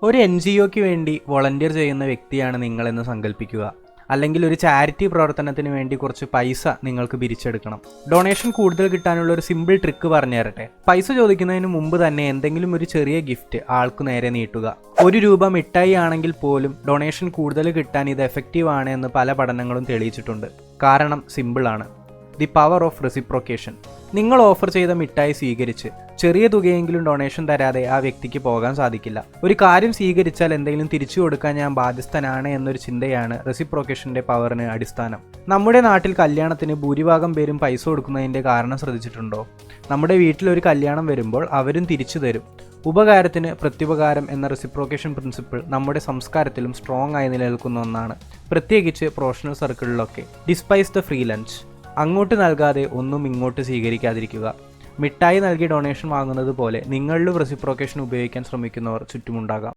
ഒരു NGOയ്ക്ക് വേണ്ടി വോളണ്ടിയർ ചെയ്യുന്ന വ്യക്തിയാണ് നിങ്ങളെന്ന് സങ്കല്പിക്കുക. അല്ലെങ്കിൽ ഒരു ചാരിറ്റി പ്രവർത്തനത്തിന് വേണ്ടി കുറച്ച് പൈസ നിങ്ങൾക്ക് പിരിച്ചെടുക്കണം. ഡൊണേഷൻ കൂടുതൽ കിട്ടാനുള്ള ഒരു സിമ്പിൾ ട്രിക്ക് പറഞ്ഞു തരട്ടെ. പൈസ ചോദിക്കുന്നതിന് മുമ്പ് തന്നെ എന്തെങ്കിലും ഒരു ചെറിയ ഗിഫ്റ്റ് ആൾക്ക് നേരെ നീട്ടുക. ₹1 മിഠായി ആണെങ്കിൽ പോലും ഡൊണേഷൻ കൂടുതൽ കിട്ടാൻ ഇത് എഫക്റ്റീവ് ആണ് എന്ന് പല പഠനങ്ങളും തെളിയിച്ചിട്ടുണ്ട്. കാരണം സിമ്പിളാണ്. The power of reciprocation. നിങ്ങൾ ഓഫർ ചെയ്ത മിഠായി സ്വീകരിച്ച് ചെറിയ തുകയെങ്കിലും ഡൊണേഷൻ തരാതെ ആ വ്യക്തിക്ക് പോകാൻ സാധിക്കില്ല. ഒരു കാര്യം സ്വീകരിച്ചാൽ എന്തെങ്കിലും തിരിച്ചു കൊടുക്കാൻ ഞാൻ ബാധ്യസ്ഥനാണ് എന്നൊരു ചിന്തയാണ് റെസിപ്രോക്കേഷന്റെ പവറിന് അടിസ്ഥാനം. നമ്മുടെ നാട്ടിൽ കല്യാണത്തിന് ഭൂരിഭാഗം പേരും പൈസ കൊടുക്കുന്നതിന്റെ കാരണം ശ്രദ്ധിച്ചിട്ടുണ്ടോ? നമ്മുടെ വീട്ടിലൊരു കല്യാണം വരുമ്പോൾ അവരും തിരിച്ചു തരും. ഉപകാരത്തിന് പ്രത്യുപകാരം എന്ന റെസിപ്രോക്കേഷൻ പ്രിൻസിപ്പിൾ നമ്മുടെ സംസ്കാരത്തിലും സ്ട്രോങ് ആയി നിലനിൽക്കുന്ന ഒന്നാണ്, പ്രത്യേകിച്ച് പ്രൊഫഷണൽ സർക്കിളിലൊക്കെ. Despise the free lunch. അങ്ങോട്ട് നൽകാതെ ഒന്നും ഇങ്ങോട്ട് സ്വീകരിക്കാതിരിക്കുക. മിഠായി നൽകി ഡൊണേഷൻ വാങ്ങുന്നത് പോലെ നിങ്ങളിലും റെസിപ്രോക്കേഷൻ ഉപയോഗിക്കാൻ ശ്രമിക്കുന്നവർ ചുറ്റുമുണ്ടാകാം.